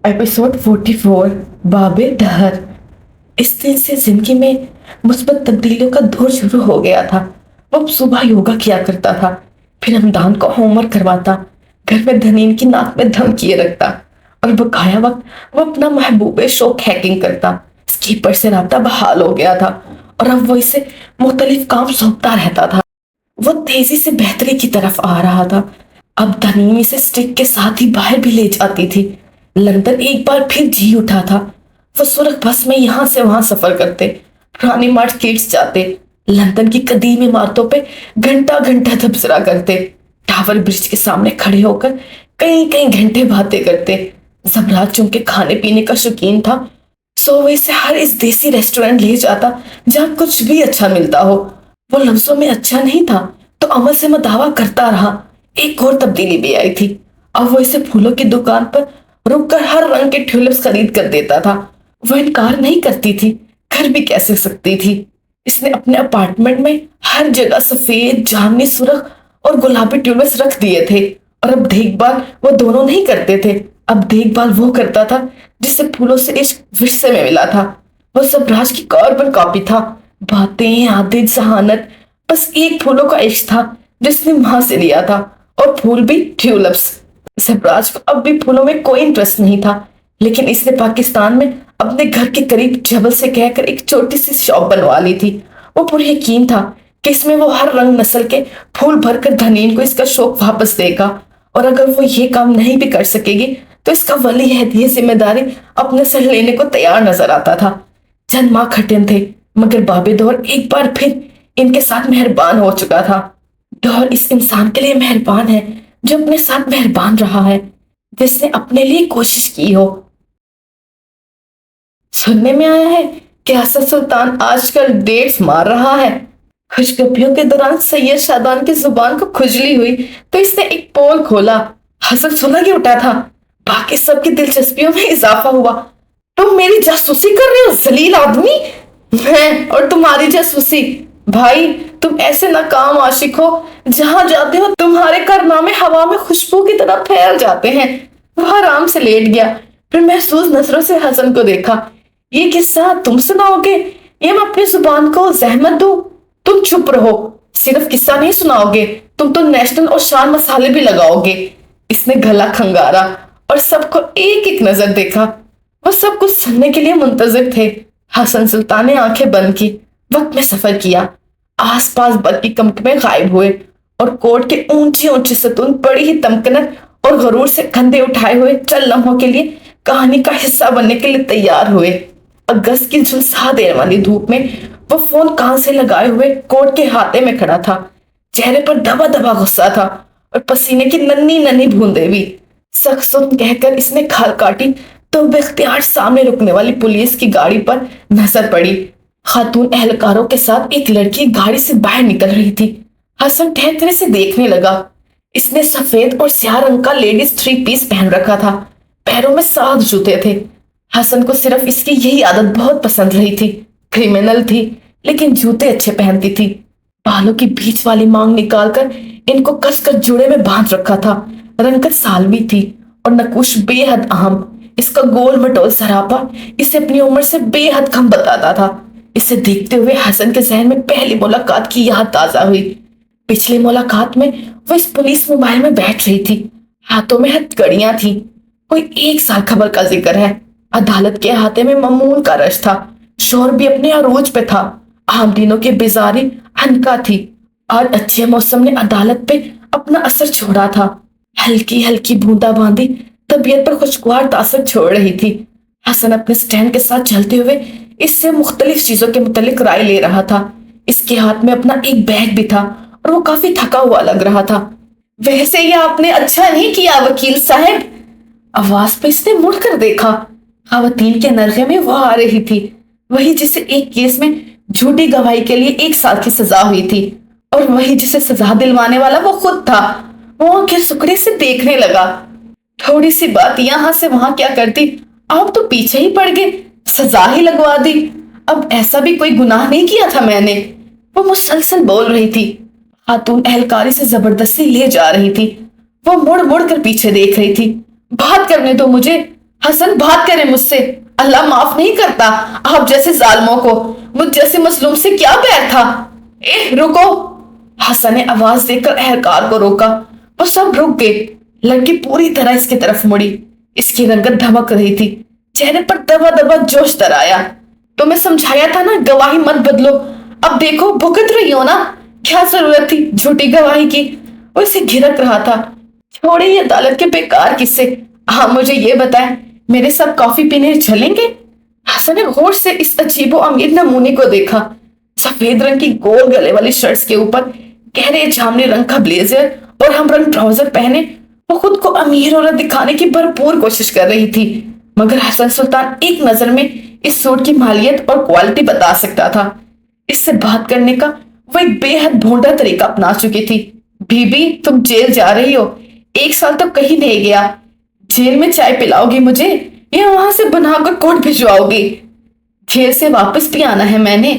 Episode 44 बाबे दहर। इस दिन से जिंदगी में मुस्बत तब्दीलियों का दौर शुरू हो गया था। वो सुबह योगा किया करता था, फिर हमदान को होमवर्क करवाता, घर में धनीन की नाक में दम किए रखता और बकाया वक्त वो अपना महबूबे शौक हैकिंग करता। स्कीपर से राब्ता बहाल हो गया था और अब वो इसे मुख्तलिफ काम सौंपता रहता था। वो तेजी से बेहतरी की तरफ आ रहा था। अब धनीन इसे स्टिक के साथ ही बाहर भी ले जाती थी। लंदन एक बार फिर जी उठा था। वो सुरख बस में यहाँ से वहां सफर करते, पुरानी मार्केट्स जाते, लंदन की कदीम इमारतों पे घंटा घंटा तबसरा करते, टावर ब्रिज के सामने खड़े होकर कई कई घंटे बातें करते। जबरात चूंकि खाने पीने का शौकीन था, सो वो इसे हर इस देसी रेस्टोरेंट ले जाता जहाँ कुछ भी अच्छा मिलता हो। वो लफ्जों में अच्छा नहीं था तो अमल से मदावा करता रहा। एक और तब्दीली भी आई थी। अब वो इसे फूलों की दुकान पर रुककर हर रंग के ट्यूलिप्स खरीद कर देता था। वो इनकार नहीं करती थी, कर भी कैसे सकती थी। इसने अपने अपार्टमेंट में हर जगह सफेद, जामुनी, सुर्ख और गुलाबी ट्यूलिप्स रख दिए थे और अब देखभाल वो दोनों नहीं करते थे। अब देखभाल वो करता था जिससे फूलों से इश्क विरसे में मिला था। वो सबराज की कार्बन कॉपी था। बातें, आदत, जहानत, बस एक फूलों का इश्क था जिसने मां से लिया था, और फूल भी ट्यूलिप्स। सबराज को अब भी फूलों में कोई इंटरेस्ट नहीं था, लेकिन इसने पाकिस्तान में अपने घर के करीब जबल से कहकर एक छोटी सी शॉप बनवा ली थी। वो पूरी यकीन था कि इसमें वो हर रंग नस्ल के फूल भरकर धनीन को इसका शौक वापस देगा, और अगर वो ये काम नहीं भी कर सकेगी तो इसका वली अहद ये जिम्मेदारी अपने सर लेने को तैयार नजर आता था। चंद माह खटिन थे, मगर बाबे दौर एक बार फिर इनके साथ मेहरबान हो चुका था। दौर इस इंसान के लिए मेहरबान है जो अपने साथ मेहरबान रहा है, जिसने अपने लिए कोशिश की हो। सुनने में आया है कि हसन सुल्तान आजकल डेट्स मार रहा है। खुशगपियों के दौरान सैयद शादान की जुबान को खुजली हुई तो इसने एक पोल खोला। हसन सुलग ही उठा था। बाकी सबकी दिलचस्पियों में इजाफा हुआ। तुम मेरी जासूसी कर रहे हो जलील आदमी। मैं और तुम्हारी जासूसी। भाई, तुम ऐसे नाकाम आशिक हो, जहां जाते हो तुम्हारे कारनामे हवा में खुशबू की तरह फैल जाते हैं। वो आराम से लेट गया, फिर महसूस नजरों से हसन को देखा। ये किस्सा तुम सुनाओगे या मैं अपनी जुबान को जहमत दूं? तुम चुप रहो। सिर्फ किस्सा नहीं सुनाओगे, तुम तो नेशनल और शान मसाले भी लगाओगे। इसने गला खंगारा और सबको एक एक नजर देखा। वो सब कुछ सुनने के लिए मुंतजिर थे। हसन सुल्तान ने आंखें बंद की, वक्त में सफर किया, आसपास बर्फ की कमकमे गायब हुए और कोर्ट के ऊंचे ऊंचे सतून बड़ी ही तमकनत और गरूर से कंधे उठाए हुए चल लम्हों के लिए कहानी का हिस्सा बनने के लिए तैयार हुए। अगस्त की झुलसा देने वाली धूप में वो फोन कान से लगाए हुए कोर्ट के हाथे में खड़ा था। चेहरे पर दबा दबा गुस्सा था और पसीने की नन्ही नन्ही बूंदें भी। सख्त सुन कहकर इसने खाल काटी तो बेख्तियार सामने रुकने वाली पुलिस की गाड़ी पर नजर पड़ी। खातून एहलकारों के साथ एक लड़की गाड़ी से बाहर निकल रही थी। हसन ठहरने से देखने लगा। इसने सफेद और स्याह रंग का लेडीज 3 पीस पहन रखा था। पैरों में साफ जूते थे। हसन को सिर्फ इसकी यही आदत बहुत पसंद रही थी। क्रिमिनल थी, लेकिन जूते अच्छे पहनती थी। बालों की बीच वाली मांग निकालकर इनको कसकर जुड़े में बांध रखा था। रंगत सालवी थी और नकुश बेहद अहम। इसका गोल मटोल सरापा इसे अपनी उम्र से बेहद कम बताता था। इसे देखते हुए हसन के जहन में पहली मुलाकात की याद ताजा हुई। पिछली मुलाकात में वो इस पुलिस मोबाइल में बैठ रही थी। हाथों में हथकड़ियां थी। कोई 1 साल खबर का जिक्र है। अदालत के अहाते में मामूल का रश था। शोर भी अपने अरूज पे था। आम दिनों की बेजारी हनका थी और अच्छे मौसम ने अदालत पे अपना असर छोड़ा था। हल्की हल्की बूंदाबांदी तबीयत पर खुशगवार तासर छोड़ रही थी। हसन अपने स्टैंड के साथ चलते हुए इससे मुख्तलिफ चीजों के मुतालिक राय ले रहा था। इसके हाथ में अपना एक बैग भी था और वो काफी थका हुआ लग रहा था। वैसे ये आपने अच्छा नहीं किया वकील साहब। आवाज पे इसने मुड़कर देखा। खवातीन के नरगे में वो आ रही थी, वही जिसे एक केस में झूठी गवाही के लिए 1 साल की सजा हुई थी, और वही जिसे सजा दिलवाने वाला वो खुद था। वो आंखें सुकड़े से देखने लगा। थोड़ी सी बात यहाँ से वहां क्या करती, आप तो पीछे ही पड़ गए, सजा ही लगवा दी। अब ऐसा भी कोई गुनाह नहीं किया था मैंने, वो मुसलसल बोल रही थी। खातून एहलकारी से जबरदस्ती ले जा रही थी। वो मुड़ मुड़ कर पीछे देख रही थी। बात करने दो मुझे। हसन बात करे मुझसे, अल्लाह माफ नहीं करता आप जैसे जालिमों को। मुझ जैसे मजलूम से क्या बैर था। रुको। हसन ने आवाज देकर अहलकार को रोका। वो सब रुक गए। लड़की पूरी तरह इसकी तरफ मुड़ी। इसकी रंगत धमक रही थी, चेहरे पर दबा दबा जोश तर आया। तो मैं समझाया था ना गवाही मत बदलो, अब देखो भुगत रही हो ना। क्या जरूरत थी झूठी गवाही की। वो इसे घिरक रहा था। छोड़े ये अदालत के बेकार किस्से। हाँ मुझे ये बताएं, मेरे साथ कॉफी पीने चलेंगे। हसन ने गौर से इस अजीबो अमीर नमूने को देखा। सफेद रंग की गोल गले वाली शर्ट्स के ऊपर गहरे जामुनी रंग का ब्लेजर और हमरंग ट्राउजर पहने वो खुद को अमीर औरत दिखाने की भरपूर कोशिश कर रही थी। मगर हसन सुल्तान एक नजर में इस सूट की मालियत और क्वालिटी बता सकता था। इससे बात करने का वो एक बेहद भोंडा तरीका अपना चुकी थी। बीबी तुम जेल जा रही हो, 1 साल तो कहीं नहीं गया। जेल में चाय पिलाओगी मुझे या वहां से बनाकर कोर्ट भिजवाओगी। जेल से वापस भी आना है मैंने।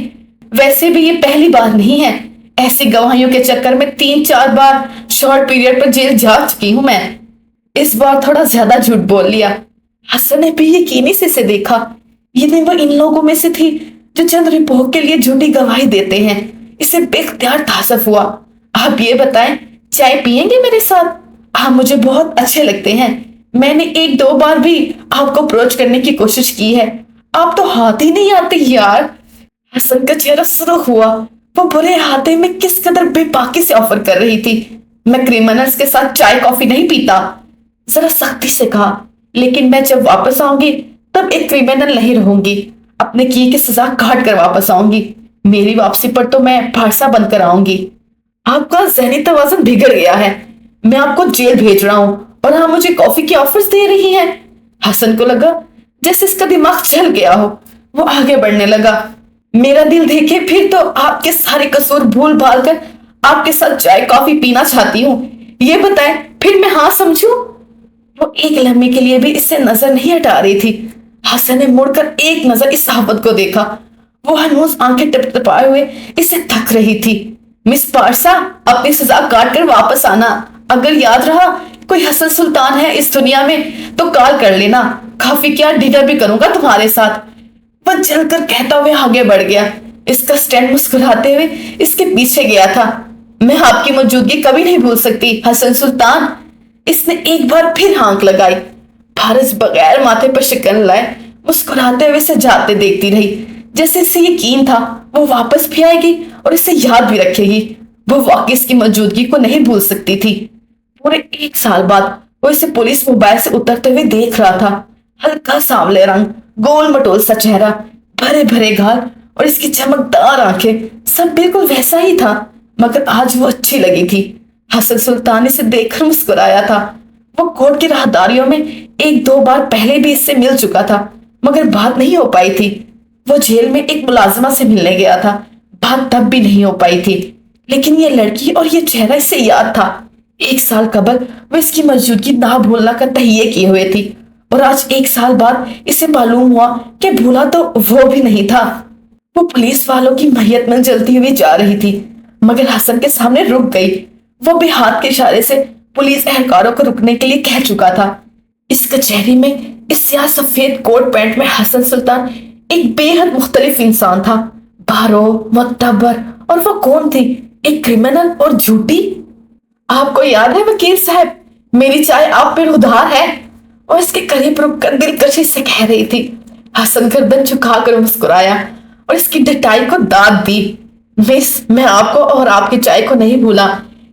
वैसे भी ये पहली बार नहीं है। ऐसी गवाहियों के चक्कर में 3-4 बार शॉर्ट पीरियड पर जेल जा चुकी हूं मैं। इस बार थोड़ा ज्यादा झूठ बोल लिया। हसन ने भी यकीनी से देखा। ये वो इन लोगों में से थी जो चंद रिपोर्ट के लिए झूठी गवाही देते हैं। इसे बेख्तियार तासुफ हुआ। आप ये बताएं, चाय पियेंगे मेरे साथ? हाँ मुझे बहुत अच्छे लगते हैं। मैंने 1-2 बार भी आपको अप्रोच करने की कोशिश की है, आप तो हाथ ही नहीं आते यार। हसन का चेहरा सुर्ख हुआ। वो बुरे हाथे में किस कदर बेबाकी से ऑफर कर रही थी। मैं क्रिमिनल्स के साथ चाय कॉफी नहीं पीता, जरा सख्ती से कहा। लेकिन मैं जब वापस आऊंगी तब एक क्रिमिनल नहीं रहूंगी। अपने किए की सजा काट कर वापस आऊंगी। मेरी वापसी पर तो मैं फारसा बन कर आऊंगी। आपका जहनी तवाज़ुन बिगड़ गया है। मैं आपको जेल भेज रहा हूँ और हाँ मुझे कॉफी के ऑफर्स दे रही हैं। हसन को लगा जैसे इसका दिमाग चल गया हो। वो आगे बढ़ने लगा। मेरा दिल देखे फिर तो आपके सारे कसूर भूल भाल कर आपके साथ चाय कॉफी पीना चाहती हूँ। ये बताएं फिर मैं हाँ समझूं? वो एक लम्हे के लिए भी इससे नजर नहीं हटा रही थी। हसन ने मुड़कर एक नजर इस साहबत को देखा। वो हनूज आंखें टपटपाए हुए इसे तक रही थी। मिस पारसा, अपनी सजा काट कर वापस आना। अगर याद रहा कोई हसन सुल्तान है इस दुनिया में तो कॉल कर लेना। काफी क्या डिनर भी करूंगा तुम्हारे साथ। वह जलकर कहता हुए आगे बढ़ गया। इसका स्टैंड मुस्कुराते हुए इसके पीछे गया था। मैं आपकी मौजूदगी कभी नहीं भूल सकती हसन सुल्तान। इसने एक बार फिर हाँक लगाई। फारस बगैर माथे पर शिकन लाए मुस्कुराते हुए से जाते देखती रही, जैसे इसे यकीन था वो वापस भी आएगी और इसे याद भी रखेगी। वो वाकई इसकी मौजूदगी को नहीं भूल सकती थी। पूरे 1 साल बाद वो इसे पुलिस मोबाइल से उतरते हुए देख रहा था। हल्का सांवले रंग, गोल मटोल सा चेहरा, भरे भरे गाल और इसकी चमकदार आंखें, सब बिल्कुल वैसा ही था। मगर आज वो अच्छी लगी थी। हसन सुल्तान इसे देखकर मुस्कुराया था। वो कोर्ट की राहदारियों में 1-2 बार पहले भी इससे मिल चुका था, मगर बात नहीं हो पाई थी। वो जेल में एक मुलाजिमा से मिलने गया था, बात तब भी नहीं हो पाई थी। लेकिन ये लड़की और ये चेहरा इससे याद था। 1 साल कबल वो इसकी मौजूदगी ना भूलना का तहिए किए हुए थी और आज 1 साल बाद इसे मालूम हुआ कि भूला तो वो भी नहीं था। वो पुलिस वालों की मैयत में जलती हुई जा रही थी, मगर हसन के सामने रुक गई। वो भी हाथ के इशारे से पुलिस एहलकारों को रुकने के लिए कह चुका था। इस कचहरी में इस स्याह सफेद कोट पैंट में हसन सुल्तान एक बेहद मुख्तलिफ इंसान था। बारो, मुतबर, और वो कौन थी? एक क्रिमिनल और झूठी। आपको याद है वकील साहब, मेरी चाय आप पर उधार है? और इसके करीब रुककर दिलकशी से कह रही थी। हसन गर्दन झुकाकर मुस्कुराया और इसकी डटाई को दाद दी। मिस, मैं आपको और आपकी चाय को नहीं भूला,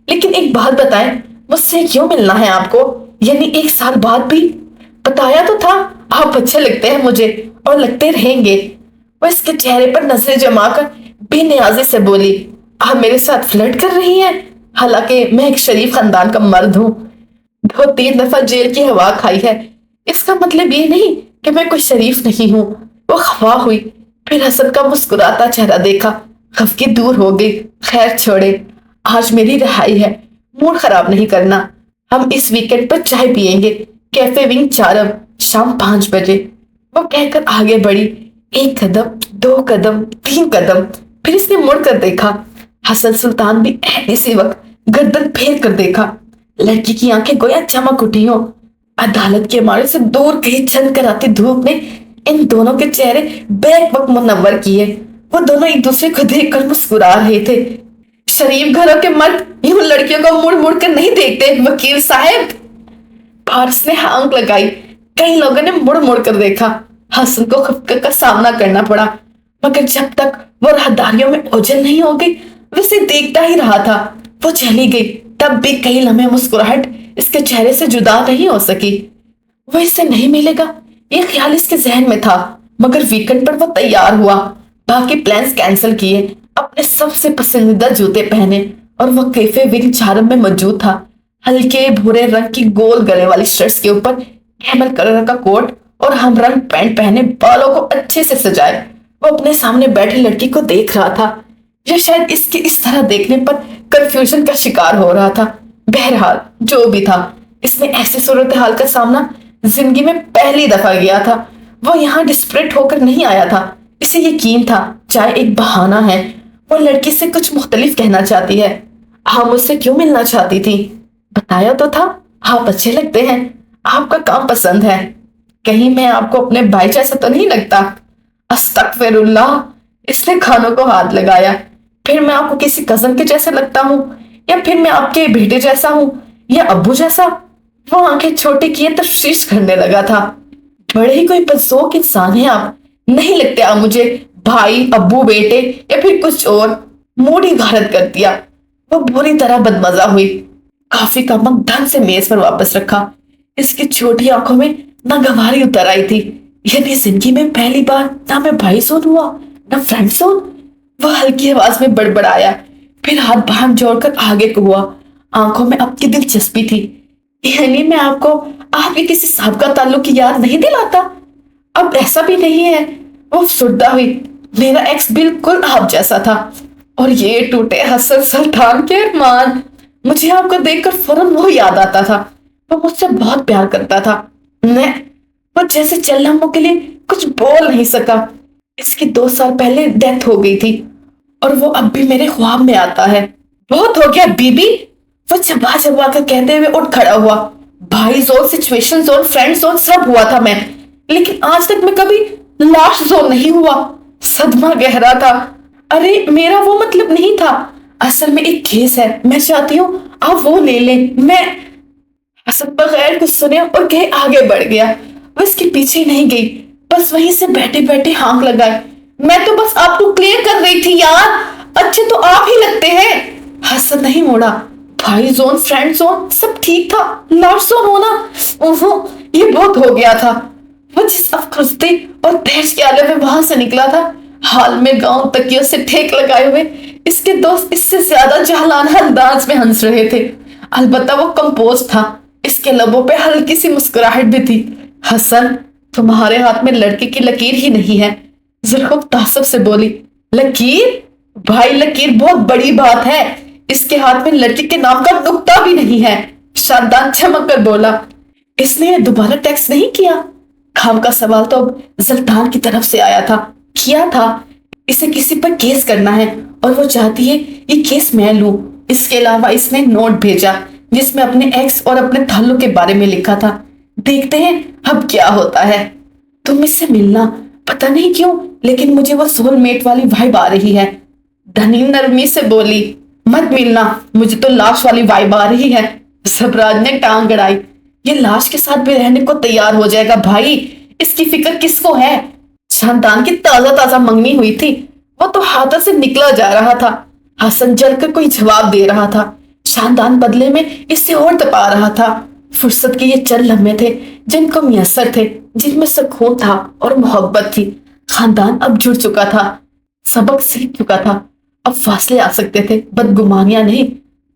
लेकिन एक बात बताएं, मुझसे क्यों मिलना है आपको? यानी 1 साल बाद भी? बताया तो था आप अच्छे लगते हैं मुझे और लगते रहेंगे। वो इसके चेहरे पर नजरें जमाकर बेनियाजी से बोली, आप मेरे साथ फ्लर्ट कर रही हैं? हालांकि मैं एक शरीफ खानदान का मर्द हूँ, 2-3 दफा जेल की हवा खाई है। इसका मतलब ये नहीं कि मैं कोई शरीफ नहीं हूँ। वो खफा हुई, फिर हसन का मुस्कुराता चेहरा देखा, खफकी दूर हो गई। खैर छोड़े, आज मेरी रिहाई है, मूड खराब नहीं करना। हम इस वीकेंड पर चाय पियेंगे, कैफे विंग चारम, शाम 5 बजे। वो कहकर आगे बढ़ी। 1 कदम, 2 कदम, 3 कदम, फिर इसने मुड़कर देखा। हसन सुल्तान भी इसी वक्त गर्दन फेर कर देखा। लड़की की आंखें गोया चमक उठी हो। अदालत की इमारत से दूर कहीं चल कर आती धूप ने इन दोनों के चेहरे बैक वक्त मुनव्वर किए। वो दोनों एक दूसरे को देखकर मुस्कुरा रहे थे। शरीफ घरों के मर्द यूं लड़कियों को मुड़ मुड़ कर नहीं देखते वकील साहब। पारस ने हांक लगाई। कई लोगों ने मुड़ मुड़ कर देखा। हसन को खफका का सामना करना पड़ा, मगर जब तक वो राहदारियों में ओझल नहीं हो गई वैसे देखता ही रहा था। वो चली गई, तब भी कई लम्हे मुस्कुराहट इसके चेहरे से जुदा नहीं हो सकी। वो इससे नहीं मिलेगा ये ख्याल इसके जहन में था, मगर वीकेंड पर वो तैयार हुआ। बाकी प्लान्स कैंसिल किए, अपने सबसे पसंदीदा जूते पहने और वो कैफे विंग चारम में मौजूद था। हल्के भूरे रंग की गोल गले वाली शर्ट्स के ऊपर कैमल कलर का कोट और हम रंग पैंट पहने बालों को अच्छे से सजाए वो अपने सामने बैठी लड़की को देख रहा था, या शायद इसके इस तरह देखने पर कंफ्यूजन का शिकार हो रहा था। बहरहाल जो भी था, इसने ऐसी सूरत हाल का सामना जिंदगी में पहली दफा किया था। वो यहाँ डिस्परेट होकर नहीं आया था, इसे यकीन था चाहे एक बहाना है। वो लड़की से कुछ मुख्तलिफ कहना चाहती है। हाँ, मुझसे क्यों मिलना चाहती थी? बताया तो था, आप अच्छे लगते हैं, आपका काम पसंद है। कहीं मैं आपको अपने भाई जैसा तो नहीं लगता? अस्तगफिरुल्लाह। इसने खानों को हाथ लगाया। फिर मैं आपको किसी कजन के जैसे लगता हूँ, या फिर मैं आपके बेटे जैसा हूँ, या अब्बू जैसा? वो आंखें छोटी किए तफ्तीश करने लगा था। बड़े ही कोई बदसोक इंसान है आप, नहीं लगते आप मुझे भाई, अब्बू, बेटे या फिर कुछ और। मूड ही गारत कर दिया। वो बुरी तरह बदमजा हुई। काफी का मग ढंग से मेज पर वापस रखा। इसकी छोटी आंखों में नागवारी उतर आई थी। यानी जिंदगी में पहली बार ना मैं भाई जोन हुआ ना फ्रेंड जोन। वह हल्की आवाज में बड़बड़ाया, फिर हाथ बाहर जोड़कर आगे को हुआ। आंखों में अब की दिलचस्पी थी। यानी मैं आपको आपके किसी साहब ताल्लुक की याद नहीं दिलाता? अब ऐसा भी नहीं है। वो सुरदा हुई। मेरा एक्स बिल्कुल आप जैसा था, और ये टूटे हसन सुल्तान के अरमान। मुझे आपको देखकर फौरन वो याद आता था। वो मुझसे बहुत प्यार करता था। मैं वो जैसे चल लम्हों के लिए कुछ बोल नहीं सका। इसकी 2 साल पहले डेथ हो गई थी, और वो अब भी मेरे ख्वाब में आता है। बहुत हो गया बीबी, वो चबा चबा कर कहते हुए उठ खड़ा हुआ। भाई zone, situation zone, friend zone सब हुआ था मैं, लेकिन आज तक मैं कभी लास्ट जोन नहीं हुआ। सदमा गहरा था। अरे मेरा वो मतलब नहीं था। असल में एक केस है, मैं चाहती हूँ आप वो ले लें। मैं हसन बगैर कुछ सुने और कहे आगे बढ़ गया। वो इसके पीछे नहीं गई, बस वहीं से बैठे बैठे हांक लगाए। मैं तो बस आपको क्लियर कर रही थी यार, अच्छे तो आप ही लगते हैं। हसन नहीं मोड़ा। भाई जोन, फ्रेंड जोन सब ठीक था, लास्ट जोन होना ओहो ये बहुत हो गया था। वो जिस अफकुस्ती और दहश के आलम में वहां से निकला था, हाल में गांव तकियों से ठेक लगाए हुए इसके दोस्त इससे ज्यादा जालाना अंदाज में हंस रहे थे। अलबत्ता वो कंपोज था। इसके लबों पे हल्की सी मुस्कुराहट भी थी। हसन, तुम्हारे हाथ में लड़के की लकीर ही नहीं है। जुल्फ तासुब से बोली। लकीर? भाई लकीर बहुत बड़ी बात है। इसके हाथ में लड़की के नाम का नुक्ता भी नहीं है। शादान चमक कर बोला। इसने दोबारा टेक्स्ट नहीं किया? खाम का सवाल तो अब सुल्तान की तरफ से आया था। किया था। इसे किसी पर केस करना है और वो चाहती है ये केस मैं लूं। इसके अलावा इसने नोट भेजा जिसमें अपने एक्स और अपने ताल्लुक के बारे में लिखा था। देखते हैं अब क्या होता है। तुम इससे मिलना, पता नहीं क्यों लेकिन मुझे वो सोलमेट वाली वाइब आ रही है। धनी नरमी से बोली। मत मिलना, मुझे तो लाश वाली वाइब आ रही है। सबराज ने टांग गड़ाई। ये लाश के साथ भी रहने को तैयार हो जाएगा भाई, इसकी फिक्र किसको है? शानदान की ताजा ताजा मंगनी हुई थी, वो तो हाथों से निकला जा रहा था। हसन जलकर कोई जवाब दे रहा था। शानदान बदले में इससे और तपा रहा था। फुर्सत के ये चंद लम्हे थे जिनको मुयस्सर थे, जिनमें सुकून था और मोहब्बत थी। खानदान अब जुड़ चुका था, सबक सीख चुका था। अब फासले आ सकते थे, बदगुमानियां नहीं।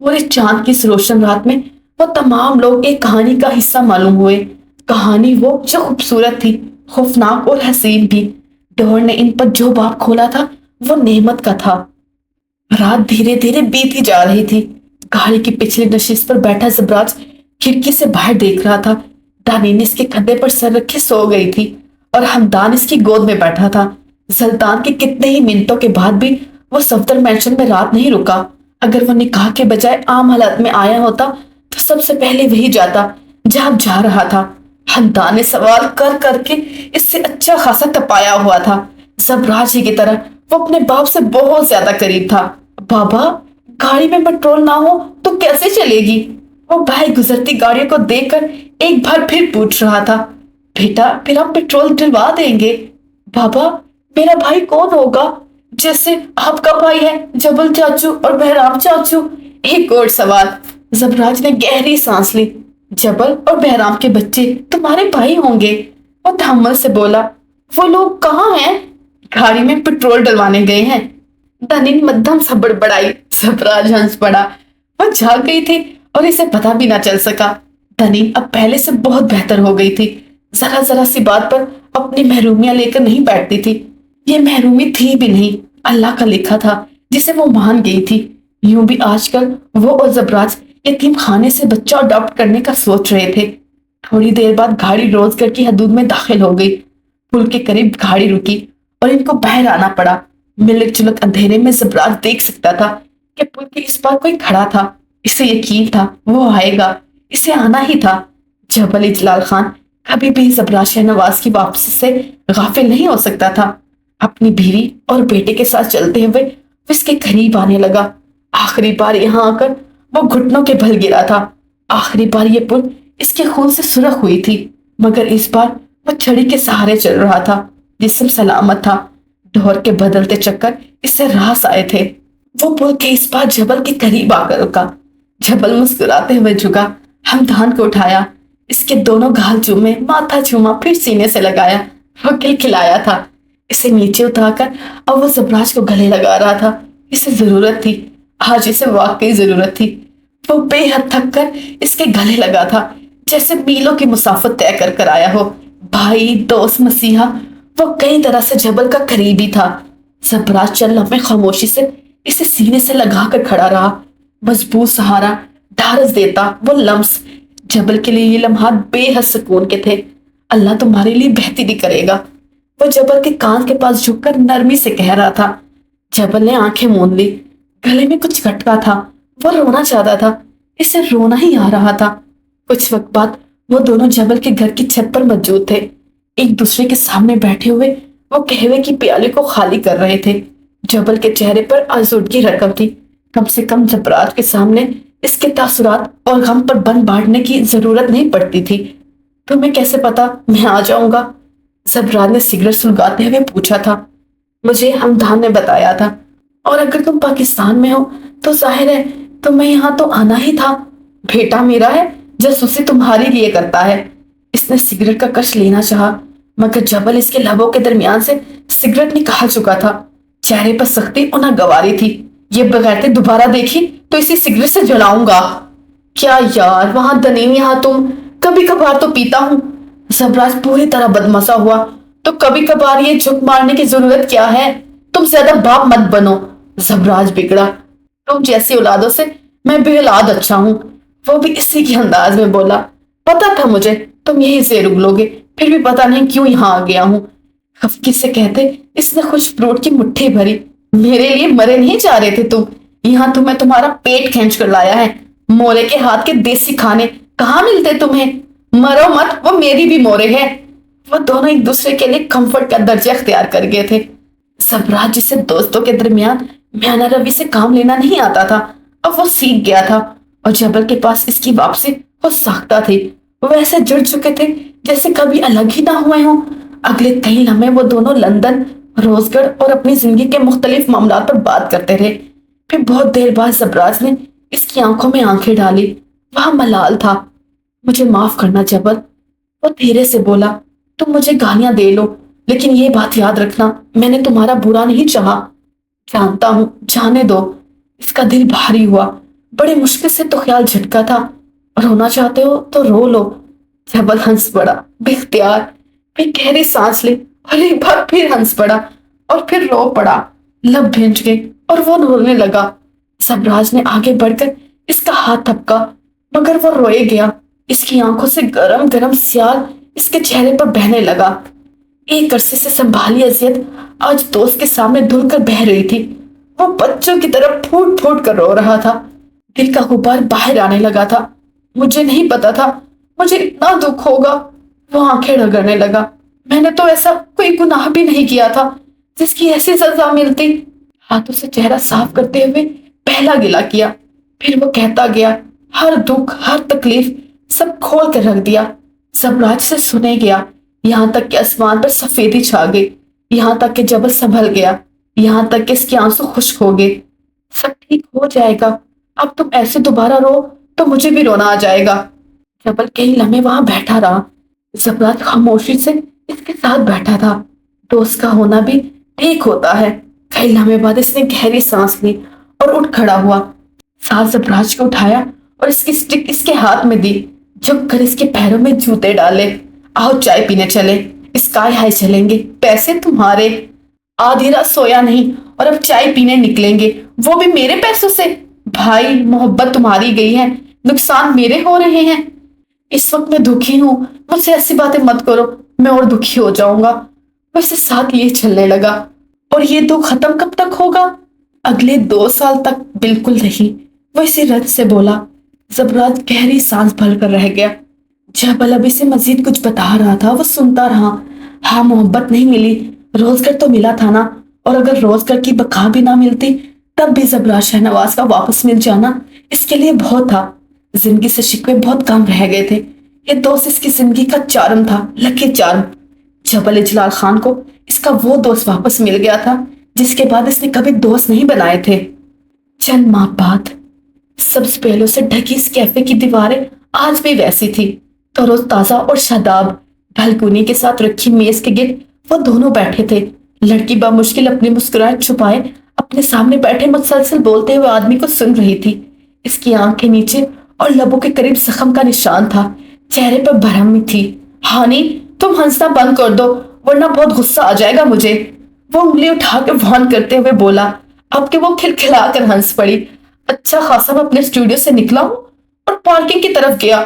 पूरे चांद की इस रोशन रात में वो तमाम लोग एक कहानी का हिस्सा मालूम हुए। कहानी वो जो खूबसूरत थी, खौफनाक और हसीन भी। डोर ने इन पर जो बाप खोला था वो नेमत का था। रात धीरे धीरे बीती जा रही थी। गाड़ी की पिछली नशिस्त पर बैठा जबराज खिड़की से बाहर देख रहा था। दानीन इसके कंधे पर सर रखे सो गई थी और हमदान इसकी गोद में बैठा था। सुल्तान के कितने ही मिनटों के बाद भी वो सफदर मैंशन में रात नहीं रुका। अगर वो निकाह के बजाय आम हालात में आया होता तो सबसे पहले वही जाता, जहाँ जा रहा था। हमदान ने सवाल कर करके इससे अच्छा खासा तपाया हुआ था। जबराज ही की तरह वो अपने बाप से बहुत ज्यादा करीब था। बाबा, गाड़ी में पेट्रोल ना हो तो कैसे चलेगी? वो भाई गुजरती गाड़ियों को देखकर एक बार फिर पूछ रहा था। बेटा, फिर हम पेट्रोल डलवा देंगे। बाबा, मेरा भाई कौन होगा? जैसे आपका भाई है जबल चाचू और बहराम चाचू। एक और सवाल। जबराज ने गहरी सांस ली। जबल और बहराम के बच्चे तुम्हारे भाई होंगे? वो तहम्मुल से बोला। वो लोग कहाँ हैं? गाड़ी में पेट्रोल डलवाने गए हैं। धनी मध्यम सा बड़बड़ाई। जबराज हंस पड़ा। वो जाग गई थी और इसे पता भी ना चल सका। धनी अब पहले से बहुत बेहतर हो गई थी। जरा जरा सी बात पर अपनी महरूमियां लेकर नहीं बैठती थी। ये महरूमी थी भी नहीं, अल्लाह का लिखा था जिसे वो मान गई थी। यूं भी आजकल वो और जबराज यतीम खाने से बच्चा अडॉप्ट करने का सोच रहे थे। थोड़ी देर बाद गाड़ी रोजगर की हदूद में दाखिल हो गई। पुल के करीब गाड़ी रुकी और इनको बाहर आना पड़ा। मिलक जुलक अंधेरे में जबराज देख सकता था कि पुल के इस पार कोई खड़ा था। इसे यकीन था वो आएगा, इसे आना ही था। जबल इजलाल खान कभी भी जबराज शहनवाज की वापसी से गाफिल नहीं हो सकता था। अपनी बीवी और बेटे के साथ चलते हुए वो इसके करीब आने लगा। आखिरी बार यहाँ आकर वो घुटनों के बल गिरा था। आखिरी बार ये पुल इसके खून से सुरख हुई थी, मगर इस बार वो छड़ी के सहारे चल रहा था। जिस्म सलामत था। डोर के बदलते चक्कर इससे रास आए थे। वो पुल के इस बार जबल के करीब आकर रुका। जबल मुस्कुराते हुए झुका, हमदान को उठाया, इसके दोनों गाल चूमे, माथा चूमा, फिर सीने से लगाया। वो खिलखिलाया था। इसे नीचे उतारकर अब वो जबराज को गले लगा रहा था। इसे जरूरत थी, आज इसे वाकई जरूरत थी। वो बेहद थक कर इसके गले लगा था, जैसे मीलों की मुसाफत तय कर कर आया हो। भाई, दोस्त, मसीहा, वो कई तरह से जबल का करीबी था। जबराज चंद लम्हे खामोशी से इसे सीने से लगा कर खड़ा रहा। मजबूत सहारा, ढारस देता वो लम्स। जबल के लिए ये लम्हात बेहद सुकून के थे। अल्लाह तुम्हारे लिए बेहतरी करेगा, वो जबल के कान के पास झुककर नरमी से कह रहा था। जबल ने आंखें मूंद ली। गले में कुछ खटका था। वो रोना चाहता था, इसे रोना ही आ रहा था। कुछ वक्त बाद वो दोनों जबल के घर की छत पर मौजूद थे। एक दूसरे के सामने बैठे हुए वो कहवे की प्याले को खाली कर रहे थे। जबल के चेहरे पर आजूदगी रकम थी। कम से कम जबराज के सामने इसके तासुरात और गम पर बन बांटने की जरूरत नहीं पड़ती थी। तुम्हें कैसे पता मैं आ जाऊंगा? जबराज ने सिगरेट सुलगाते हुए पूछा था। मुझे हमदान ने बताया था, और अगर तुम पाकिस्तान में हो तो जाहिर है तुम्हें यहाँ तो आना ही था। बेटा मेरा है, जासूसी तुम्हारे लिए करता है। इसने सिगरेट का कश लेना चाहा, मगर जबल इसके लबों के दरमियान से सिगरेट निकाल चुका था। चेहरे पर सख्ती और नागवारी थी। ये बगैरते दोबारा देखी तो इसी सिगरेट से जलाऊंगा। क्या यार, वहां दनीम, यहाँ तुम। कभी कभार तो पीता हूँ। जबराज पूरी तरह बदमजा हुआ। तो कभी कभार ये झुक मारने की जरूरत क्या है? तुम ज्यादा बाप मत बनो। जबराज बिगड़ा। तुम जैसी औलादों से मैं बेऔलाद अच्छा हूँ। वो भी इसी के अंदाज में बोला। पता था मुझे तुम यही से रुक लोगे, फिर भी पता नहीं क्यों यहाँ आ गया हूँ। खफकी से कहते इसने खुश फ्रूट की मुट्ठी भरी। मेरे लिए मरे नहीं जा रहे थे तुम? यहाँ तुम्हें तुम्हारा पेट खींच कर लाया है। मोरे के हाथ के देसी खाने कहाँ मिलते तुम्हें? मरो मत, वो मेरी भी मोरे है। वो दोनों एक दूसरे के लिए कंफर्ट का दर्जा अख्तियार कर गए थे। जबराज जिसे दोस्तों के दरमियान म्याना रवि से काम लेना नहीं आता था, अब वो सीख गया था, और जबल के पास इसकी वापसी वो साख्ता थी। वो ऐसे जुड़ चुके थे जैसे कभी अलग ही ना हुए हों। अगले कई लम्हे वो दोनों लंदन, रोजगढ़ और अपनी जिंदगी के मुख्तलिफ मामला पर बात करते रहे। फिर बहुत देर बाद जबराज ने इसकी आंखों में आंखें डाली। वह मलाल था। मुझे माफ करना जबल, वो धीरे से बोला। तुम मुझे गालियां दे लो, लेकिन ये बात याद रखना, मैंने तुम्हारा बुरा नहीं चाहा। जानता हूं, जाने दो। इसका दिल भारी हुआ। बड़े मुश्किल से तो ख्याल झटका था। रोना चाहते हो तो रो लो। जबल हंस पड़ा बेख्तियार। फिर गहरी सांस ली और एक बार फिर हंस पड़ा और फिर रो पड़ा। लब भींच गए और वो रोने लगा। जबराज ने आगे बढ़कर इसका हाथ थपका, मगर वो रोए गया। इसकी आंखों से गरम गरम सियाल इसके चेहरे पर बहने लगा। एक अरसे से संभाली अजियत आज दोस्त के सामने धुलकर बह रही थी। वो बच्चों की तरह फूट फूट कर रो रहा था। दिल का गुबार बाहर आने लगा था। मुझे नहीं पता था मुझे इतना दुख होगा। वो आंखें रगड़ने लगा। मैंने तो ऐसा कोई गुनाह भी नहीं किया था जिसकी ऐसी सजा मिलती। हाथों से चेहरा साफ करते हुए पहला गिला किया। फिर वो कहता गया, हर दुख हर तकलीफ सब खोल कर रख दिया। सबराज से सुने गया, यहाँ तक कि आसमान पर सफेदी छा गई, यहाँ तक कि जबल संभल गया, यहाँ तक कि इसके आंसू खुश्क हो गए। सब ठीक हो जाएगा, अब तुम ऐसे दोबारा रो तो मुझे भी रोना आ जाएगा। जबल कई लम्हे वहां बैठा रहा। जबराज खामोशी से इसके साथ बैठा था। दोस्त का होना भी ठीक होता है। कई लम्हे बाद इसने गहरी सांस ली और उठ खड़ा हुआ। साथ जबराज को उठाया और इसकी स्टिक इसके हाथ में दी। झुक कर इसके पैरों में जूते डाले। आओ चाय पीने चले, स्काई हाई चलेंगे, पैसे तुम्हारे। आधी रात सोया नहीं और अब चाय पीने निकलेंगे, वो भी मेरे पैसों से। भाई मोहब्बत तुम्हारी गई है, नुकसान मेरे हो रहे हैं। इस वक्त मैं दुखी हूं, मुझसे ऐसी बातें मत करो, मैं और दुखी हो जाऊंगा। वैसे साथ लिए चलने लगा। और ये दुख खत्म कब तक होगा? अगले 2 साल तक बिल्कुल नहीं, वो इसी रज से बोला। जबराज गहरी सांस भर कर रह गया। जबल अभी से मजीद कुछ बता रहा था, वो सुनता रहा। हाँ, मोहब्बत नहीं मिली, रोजगार तो मिला था ना। और अगर रोजगार की बका भी ना मिलती तब भी जबराज शहनवाज का वापस मिल जाना इसके लिए बहुत था। जिंदगी से शिकवे बहुत कम रह गए थे। ये दोस्त इसकी जिंदगी का चार्म था, लकी चार्म। जबल इजलाल खान को इसका वो दोस्त वापस मिल गया था जिसके बाद इसने कभी दोस्त नहीं बनाए थे। चंद माह बाद सब्ज पेड़ों से ढकी इस कैफे की दीवारें आज भी वैसी थी, तरोज ताजा और शादाब। बालकनी के साथ रखी मेज के गिर्द वो दोनों बैठे थे। लड़की बामुश्किल अपनी मुस्कुराहट छुपाए अपने सामने बैठे मुसलसल बोलते हुए आदमी को सुन रही थी। इसकी आंख के नीचे और लबों के करीब जख्म का निशान था। चेहरे पर भरम थी। हानी, तुम हंसना बंद कर दो वरना बहुत गुस्सा आ जाएगा मुझे। वो उंगली उठा के वार्न करते हुए बोला। अब के वो खिलखिला कर हंस पड़ी। अच्छा खासा मैं अपने स्टूडियो से निकला हूँ और पार्किंग की तरफ गया।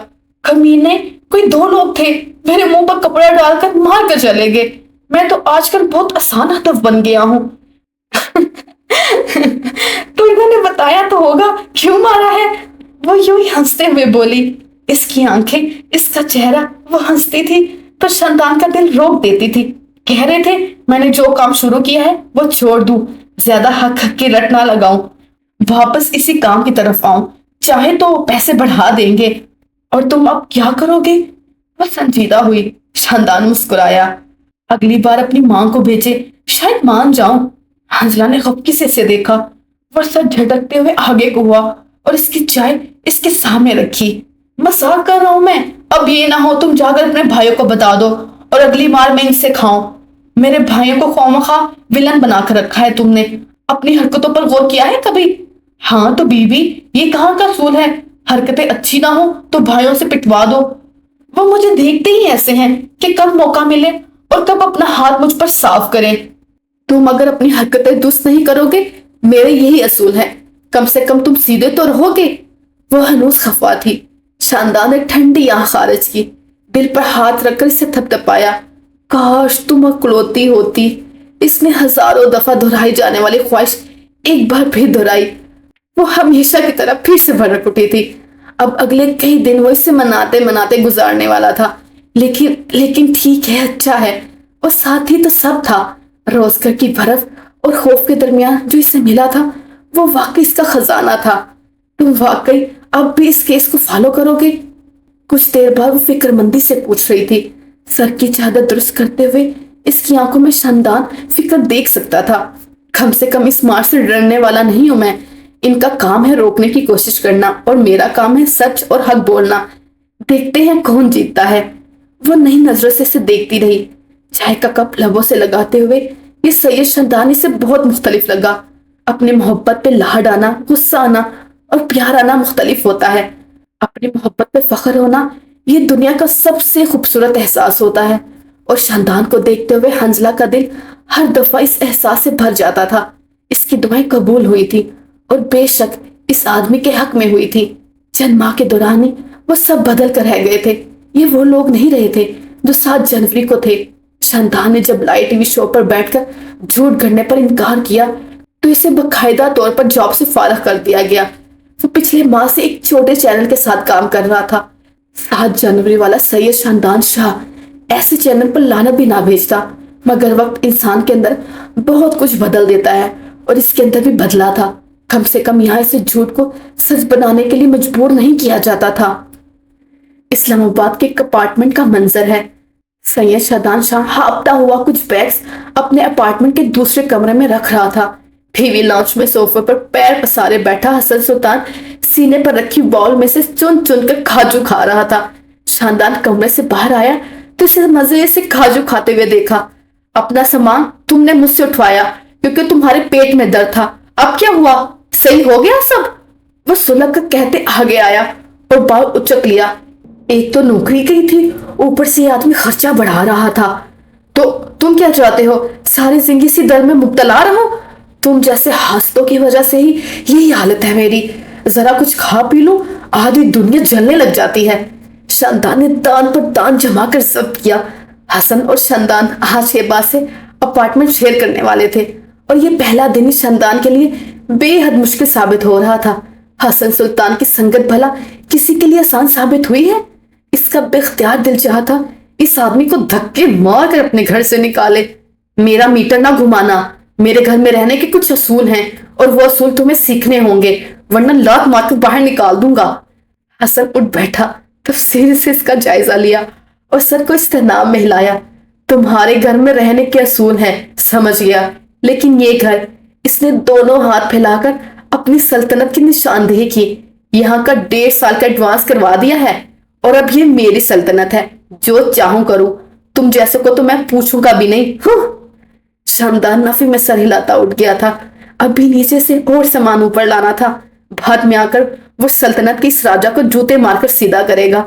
कमीने कोई 2 लोग थे, मेरे मुंह पर कपड़ा डालकर मार कर चले गए। मैं तो आजकल बहुत आसान हदफ बन गया हूँ। तो इन्होंने बताया तो होगा क्यों मारा है? वो यूं ही हंसते हुए बोली। इसकी आंखें, इसका चेहरा, वो हंसती थी तो शंतान का दिल रोक देती थी। कह रहे थे मैंने जो काम शुरू किया है वो छोड़ दूं, ज्यादा हक हक की रट ना लगाऊं, वापस इसी काम की तरफ आऊं, चाहे तो पैसे बढ़ा देंगे। और तुम अब क्या करोगे? वो संजीदा हुई। शानदान मुस्कुराया। अगली बार अपनी मां को भेजे, शायद मान जाऊं। हंसला ने खफकी से इसे देखा। वो सर झटकते हुए आगे को हुआ और इसकी चाय इसके सामने रखी। मजाक कर रहा हूं मैं, अब ये ना हो तुम जाकर अपने भाइयों को बता दो और अगली बार मैं इनसे खाऊं। मेरे भाइयों को खौमखा विलन बनाकर रखा है तुमने। अपनी हरकतों पर गौर किया है कभी? हाँ तो बीबी, ये कहाँ का सूल है? हरकतें अच्छी ना हो तो भाइयों से पिटवा दो। वो मुझे देखते ही ऐसे हैं कि कब मौका मिले और कब अपना हाथ मुझ पर साफ करें। तुम अगर अपनी हरकतें दुरुस्त नहीं करोगे, मेरे यही असूल है, कम से कम तुम सीधे तो रहोगे। वो हनूस खफा थी। शानदार ने ठंडी आंख खारिज की, दिल पर हाथ रखकर इसे थपथपाया। काश तुम अकलौती होती। इसने हजारों दफा दोहराई जाने वाली ख्वाहिश एक बार फिर दोहराई। वो हमेशा की तरह फिर से भड़क उठी थी। अब अगले कई दिन वो इसे मनाते मनाते गुजारने वाला था। लेकिन ठीक है, अच्छा है। वो साथी तो सब था। रोजगार की बर्फ और खौफ के दरमियान जो इसे मिला था वो वाकई इसका खजाना था। तुम वाकई अब भी इस केस को फॉलो करोगे? कुछ देर बाद वो फिक्रमंदी से पूछ रही थी। सर की चादर दुरुस्त करते हुए इसकी आंखों में शानदार फिक्र देख सकता था। कम से कम इस मार से डरने वाला नहीं हूं मैं। इनका काम है रोकने की कोशिश करना और मेरा काम है सच और हक बोलना। देखते हैं कौन जीतता है। वो नई नजरों से इसे देखती रही। चाय का कप लबों से लगाते हुए ये सैयद शंदानी से बहुत मुख्तलिफ लगा। अपनी मोहब्बत पे लाड आना, गुस्सा आना और प्यार आना मुख्तलिफ होता है। अपनी मोहब्बत पे फख्र होना ये दुनिया का सबसे खूबसूरत एहसास होता है। और शानदान को देखते हुए हंजला का दिल हर दफा इस एहसास से भर जाता था। इसकी दुआएं कबूल हुई थी और बेशक इस आदमी के हक में हुई थी। चंद माह के दौरान ही वो सब बदल कर रह गए थे। ये वो लोग नहीं रहे थे जो 7 जनवरी को थे। शानदान ने जब लाइव टीवी शो पर बैठकर झूठ गढ़ने पर इनकार किया तो इसे बाकायदा तौर पर जॉब से फारग कर दिया गया। वो पिछले माह से एक छोटे चैनल के साथ काम कर रहा था 7 जनवरी वाला सैयद शानदान शाह ऐसे चैनल पर लानत भी ना भेजता, मगर वक्त इंसान के अंदर बहुत कुछ बदल देता है और इसके अंदर भी बदला था। कम से कम यहाँ इसे झूठ को सच बनाने के लिए मजबूर नहीं किया जाता था। इस्लामाबाद के एक अपार्टमेंट का मंजर है। सैयद शादान शाह हाँफता हुआ कुछ बैग्स अपने अपार्टमेंट के दूसरे कमरे में रख रहा था। टीवी लाउंज में सोफे पर पैर पसारे बैठा हसन सुल्तान सीने पर रखी बाउल में से चुन चुन कर खाजू खा रहा था। शानदान कमरे से बाहर आया तो इसे मजे से खाजू खाते हुए देखा। अपना सामान तुमने मुझसे उठवाया क्योंकि तुम्हारे पेट में दर्द था, अब क्या हुआ, सही हो गया सब? वह सुलग कर कहते आगे आया और बाल उचक लिया। एक तो नौकरी गई थी, ऊपर से ये आदमी खर्चा बढ़ा रहा था। तो तुम क्या चाहते हो, सारी जिंदगी इसी दर्द में मुब्तला रहो? तुम जैसे हास्तों की वजह से ही यही हालत है मेरी। जरा कुछ खा पी लो, आधी दुनिया जलने लग जाती है। शानदान ने दान पर दान जमा कर सब किया। हसन और शानदान आज के बाद से अपार्टमेंट शेयर करने वाले थे और ये पहला दिन ही शानदान के लिए बेहद मुश्किल साबित हो रहा था। हसन सुल्तान की संगत भला किसी के लिए आसान साबित हुई है? इसका बेख्तियार दिल चाहता इस आदमी को धक्के मार कर अपने घर से निकाले। मेरा मीटर ना घुमाना, मेरे घर में रहने के कुछ असूल हैं और वो असूल तुम्हें सीखने होंगे, वरना लात मार कर बाहर निकाल दूंगा। हसन उठ बैठा, तफसील से इसका जायजा लिया और सर को इस्तेनाम में हिलाया। तुम्हारे घर में रहने के असूल हैं, समझ गया, लेकिन ये घर, इसने दोनों हाथ फैलाकर अपनी सल्तनत की निशानदेही की। यहाँ का 1.5 साल का एडवांस करवा दिया है और अब ये मेरी सल्तनत है, जो चाहूं करूं। तुम जैसे को तो मैं पूछूंगा भी नहीं। शानदान नफी में सर हिलाता उठ गया था। अभी नीचे से और सामान ऊपर लाना था। बाद में आकर वो सल्तनत के इस राजा को जूते मारकर सीधा करेगा।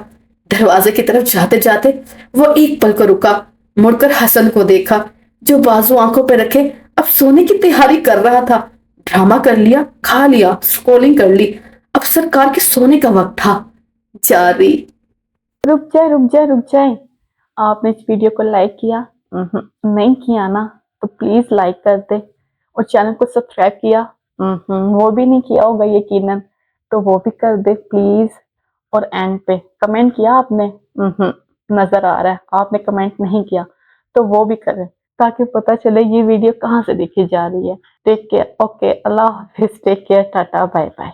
दरवाजे की तरफ जाते जाते वो एक पल को रुका, मुड़कर हसन को देखा जो बाजू आंखों पर रखे अब सोने की तैयारी कर रहा था। ड्रामा कर लिया, खा लिया, स्क्रोलिंग कर ली, अब सरकार के सोने का वक्त था। जारी। रुक जाए। आपने इस वीडियो को लाइक किया? नहीं किया ना, तो प्लीज लाइक कर दे और चैनल को सब्सक्राइब किया? वो भी नहीं किया होगा यकीनन, तो वो भी कर दे प्लीज। और एंड पे कमेंट किया आपने? नजर आ रहा है आपने कमेंट नहीं किया, तो वो भी करें ताकि पता चले ये वीडियो कहाँ से देखी जा रही है। टेक केयर, ओके, अल्लाह हाफिज, take care, tata, bye bye.